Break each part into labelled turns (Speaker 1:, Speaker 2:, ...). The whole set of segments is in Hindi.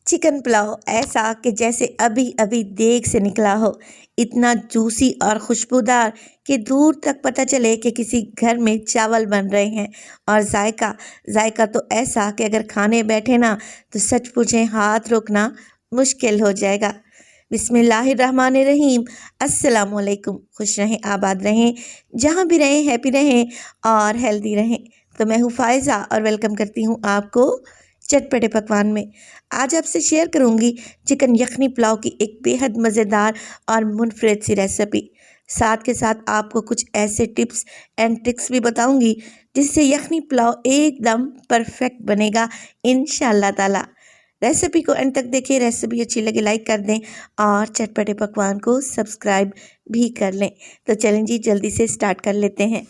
Speaker 1: चिकन पुलाव ऐसा कि जैसे अभी अभी देग से निकला हो, इतना जूसी और खुशबूदार कि दूर तक पता चले कि किसी घर में चावल बन रहे हैं। और जायका जायका तो ऐसा कि अगर खाने बैठे ना तो सच पूछें हाथ रोकना मुश्किल हो जाएगा। बिस्मिल्लाहिर्रहमानिर्रहीम। अस्सलाम वालेकुम। खुश रहें, आबाद रहें, जहाँ भी रहें हैप्पी रहें और हेल्दी रहें। तो मैं हूँ फ़ायज़ा और वेलकम करती हूँ आपको चटपटे पकवान में। आज आपसे शेयर करूंगी चिकन यखनी पुलाव की एक बेहद मज़ेदार और मुनफरिद सी रेसिपी। साथ के साथ आपको कुछ ऐसे टिप्स एंड ट्रिक्स भी बताऊंगी जिससे यखनी पुलाव एकदम परफेक्ट बनेगा इंशाल्लाह ताला। रेसिपी को एंड तक देखिए। रेसिपी अच्छी लगे लाइक कर दें और चटपटे पकवान को सब्सक्राइब भी कर लें। तो चलें जी, जल्दी से स्टार्ट कर लेते हैं।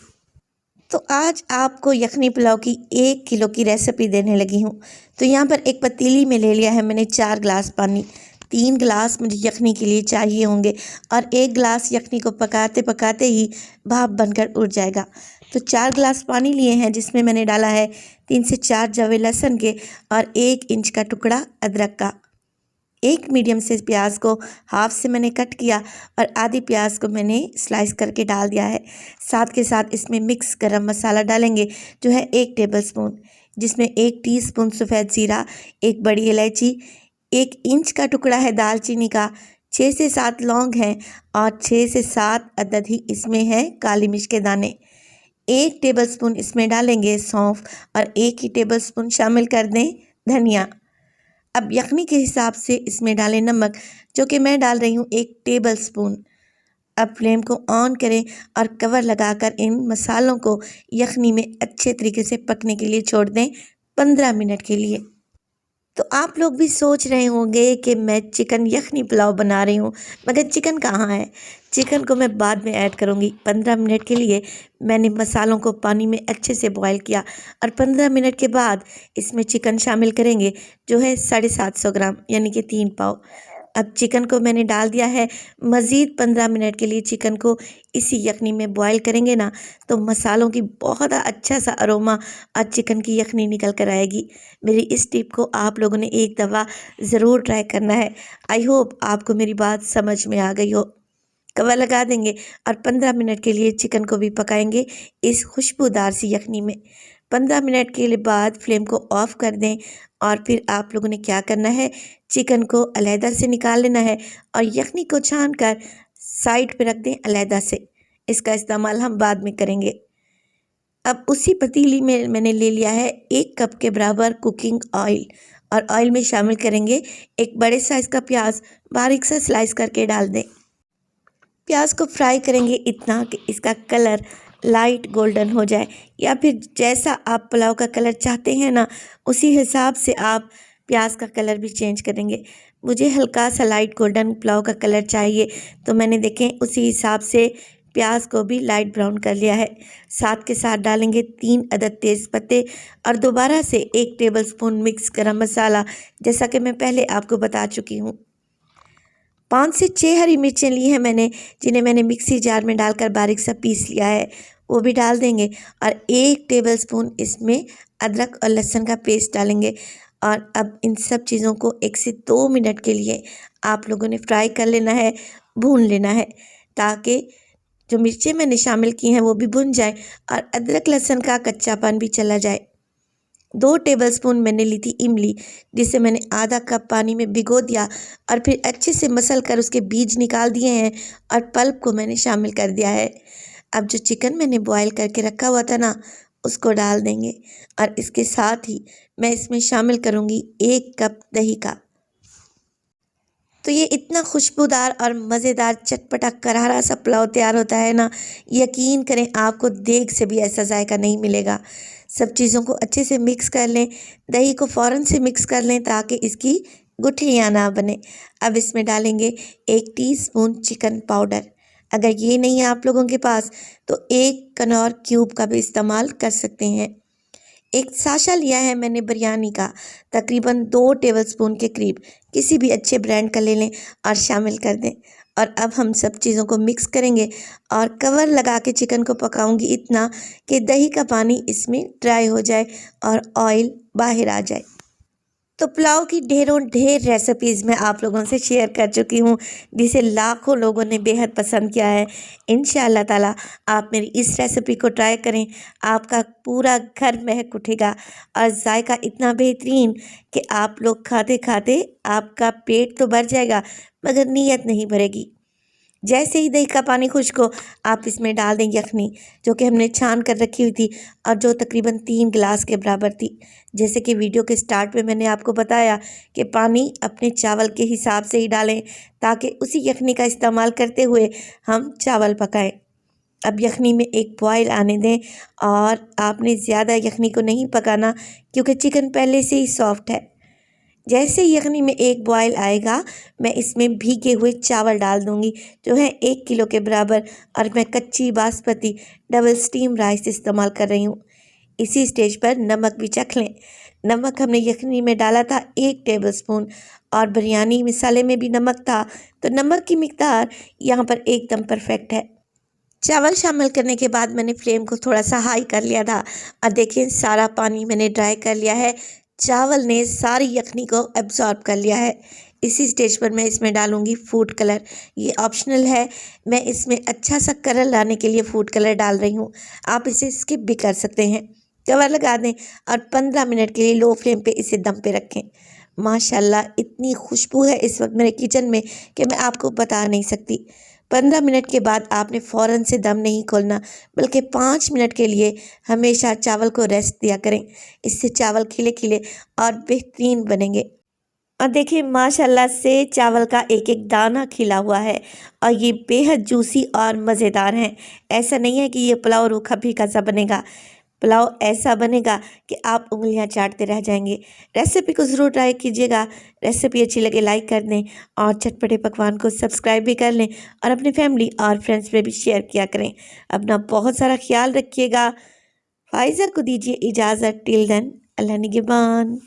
Speaker 1: तो आज आपको यखनी पुलाव की 1 किलो की रेसिपी देने लगी हूँ। तो यहाँ पर एक पतीली में ले लिया है मैंने 4 गिलास पानी। 3 गिलास मुझे यखनी के लिए चाहिए होंगे और 1 गिलास यखनी को पकाते पकाते ही भाप बनकर उड़ जाएगा। तो 4 गिलास पानी लिए हैं जिसमें मैंने डाला है 3 से 4 जवे लहसुन के और 1 इंच का टुकड़ा अदरक का। एक मीडियम साइज प्याज को हाफ से मैंने कट किया और आधी प्याज को मैंने स्लाइस करके डाल दिया है। साथ के साथ इसमें मिक्स गरम मसाला डालेंगे जो है 1 टेबलस्पून, जिसमें 1 टीस्पून सफ़ेद ज़ीरा, 1 बड़ी इलायची, 1 इंच का टुकड़ा है दालचीनी का, 6 से 7 लौंग हैं और 6 से 7 अदद ही इसमें है काली मिर्च के दाने। 1 टेबलस्पून इसमें डालेंगे सौंफ और 1 ही टेबलस्पून शामिल कर दें धनिया। अब यखनी के हिसाब से इसमें डालें नमक, जो कि मैं डाल रही हूँ 1 टेबलस्पून। अब फ्लेम को ऑन करें और कवर लगाकर इन मसालों को यखनी में अच्छे तरीके से पकने के लिए छोड़ दें 15 मिनट के लिए। तो आप लोग भी सोच रहे होंगे कि मैं चिकन यखनी पुलाव बना रही हूँ, मगर चिकन कहाँ है। चिकन को मैं बाद में ऐड करूँगी। 15 मिनट के लिए मैंने मसालों को पानी में अच्छे से बॉईल किया और 15 मिनट के बाद इसमें चिकन शामिल करेंगे जो है 750 ग्राम, यानी कि 3 पाव। अब चिकन को मैंने डाल दिया है। मज़ीद 15 मिनट के लिए चिकन को इसी यखनी में बॉईल करेंगे ना तो मसालों की बहुत अच्छा सा अरोमा आज चिकन की यखनी निकल कर आएगी। मेरी इस टिप को आप लोगों ने एक दफ़ा ज़रूर ट्राई करना है। आई होप आपको मेरी बात समझ में आ गई हो। कवर लगा देंगे और 15 मिनट के लिए चिकन को भी पकाएंगे इस खुशबूदार सी यखनी में। 15 मिनट के लिए बाद फ्लेम को ऑफ़ कर दें और फिर आप लोगों ने क्या करना है, चिकन को अलहदा से निकाल लेना है और यखनी को छान कर साइड पे रख दें अलहदा से। इसका इस्तेमाल हम बाद में करेंगे। अब उसी पतीली में मैंने ले लिया है 1 कप के बराबर कुकिंग ऑयल और ऑयल में शामिल करेंगे 1 बड़े साइज़ का प्याज, बारीक सा स्लाइस करके डाल दें। प्याज को फ्राई करेंगे इतना कि इसका कलर लाइट गोल्डन हो जाए, या फिर जैसा आप पुलाव का कलर चाहते हैं ना उसी हिसाब से आप प्याज का कलर भी चेंज करेंगे। मुझे हल्का सा लाइट गोल्डन पुलाव का कलर चाहिए, तो मैंने देखें उसी हिसाब से प्याज को भी लाइट ब्राउन कर लिया है। साथ के साथ डालेंगे 3 अदद तेज़ पत्ते और दोबारा से 1 टेबलस्पून मिक्स गरम मसाला, जैसा कि मैं पहले आपको बता चुकी हूँ। 5 से 6 हरी मिर्चें ली हैं मैंने, जिन्हें मैंने मिक्सी जार में डालकर बारीक सा पीस लिया है, वो भी डाल देंगे और 1 टेबलस्पून इसमें अदरक और लहसुन का पेस्ट डालेंगे। और अब इन सब चीज़ों को 1 से 2 मिनट के लिए आप लोगों ने फ्राई कर लेना है, भून लेना है, ताकि जो मिर्चें मैंने शामिल की हैं वो भी भुन जाए और अदरक लहसुन का कच्चापन भी चला जाए। 2 टेबलस्पून मैंने ली थी इमली, जिसे मैंने आधा कप पानी में भिगो दिया और फिर अच्छे से मसल कर उसके बीज निकाल दिए हैं और पल्प को मैंने शामिल कर दिया है। अब जो चिकन मैंने बॉईल करके रखा हुआ था ना उसको डाल देंगे और इसके साथ ही मैं इसमें शामिल करूँगी 1 कप दही का। तो ये इतना खुशबूदार और मज़ेदार चटपटा करारा सा पुलाव तैयार होता है ना, यकीन करें आपको देग से भी ऐसा जायका नहीं मिलेगा। सब चीज़ों को अच्छे से मिक्स कर लें, दही को फ़ौरन से मिक्स कर लें ताकि इसकी गुठलियाँ ना बने। अब इसमें डालेंगे 1 टीस्पून चिकन पाउडर। अगर ये नहीं है आप लोगों के पास तो 1 कनौर क्यूब का भी इस्तेमाल कर सकते हैं। 1 साशा लिया है मैंने बिरयानी का, तकरीबन 2 टेबलस्पून के करीब, किसी भी अच्छे ब्रांड का ले लें और शामिल कर दें। और अब हम सब चीज़ों को मिक्स करेंगे और कवर लगा के चिकन को पकाऊंगी इतना कि दही का पानी इसमें ड्राई हो जाए और ऑयल बाहर आ जाए। तो पुलाव की ढेरों ढेर रेसिपीज़ मैं आप लोगों से शेयर कर चुकी हूँ, जिसे लाखों लोगों ने बेहद पसंद किया है। इंशाअल्लाह ताला आप मेरी इस रेसिपी को ट्राई करें, आपका पूरा घर महक उठेगा और जायका इतना बेहतरीन कि आप लोग खाते खाते आपका पेट तो भर जाएगा मगर नीयत नहीं भरेगी। जैसे ही दही का पानी खुश्क हो, आप इसमें डाल दें यखनी, जो कि हमने छान कर रखी हुई थी और जो तकरीबन 3 गिलास के बराबर थी। जैसे कि वीडियो के स्टार्ट में मैंने आपको बताया कि पानी अपने चावल के हिसाब से ही डालें, ताकि उसी यखनी का इस्तेमाल करते हुए हम चावल पकाएं। अब यखनी में एक बॉयल आने दें और आपने ज़्यादा यखनी को नहीं पकाना, क्योंकि चिकन पहले से ही सॉफ्ट है। जैसे यखनी में एक बॉयल आएगा, मैं इसमें भीगे हुए चावल डाल दूंगी, जो है 1 किलो के बराबर, और मैं कच्ची बासमती डबल स्टीम राइस इस्तेमाल कर रही हूँ। इसी स्टेज पर नमक भी चख लें। नमक हमने यखनी में डाला था 1 टेबलस्पून, और बिरयानी मसाले में भी नमक था, तो नमक की मिकदार यहाँ पर एकदम परफेक्ट है। चावल शामिल करने के बाद मैंने फ्लेम को थोड़ा सा हाई कर लिया था, और देखिए सारा पानी मैंने ड्राई कर लिया है। चावल ने सारी यखनी को एब्जॉर्ब कर लिया है। इसी स्टेज पर मैं इसमें डालूंगी फूड कलर। ये ऑप्शनल है, मैं इसमें अच्छा सा कलर लाने के लिए फूड कलर डाल रही हूँ। आप इसे स्किप भी कर सकते हैं। कवर लगा दें और 15 मिनट के लिए लो फ्लेम पे इसे दम पे रखें। माशाल्लाह इतनी खुशबू है इस वक्त मेरे किचन में कि मैं आपको बता नहीं सकती। 15 मिनट के बाद आपने फ़ौरन से दम नहीं खोलना, बल्कि 5 मिनट के लिए हमेशा चावल को रेस्ट दिया करें। इससे चावल खिले खिले और बेहतरीन बनेंगे। और देखिए माशाल्लाह से चावल का एक एक दाना खिला हुआ है और ये बेहद जूसी और मज़ेदार हैं। ऐसा नहीं है कि ये पुलाव रूखा फीका सा बनेगा। पुलाव ऐसा बनेगा कि आप उंगलियां चाटते रह जाएंगे। रेसिपी को ज़रूर ट्राई कीजिएगा। रेसिपी अच्छी लगे लाइक कर दें और चटपटे पकवान को सब्सक्राइब भी कर लें और अपनी फैमिली और फ्रेंड्स में भी शेयर किया करें। अपना बहुत सारा ख्याल रखिएगा। फाइज़ा को दीजिए इजाज़त। टिल देन, अल्लाह निगहबान।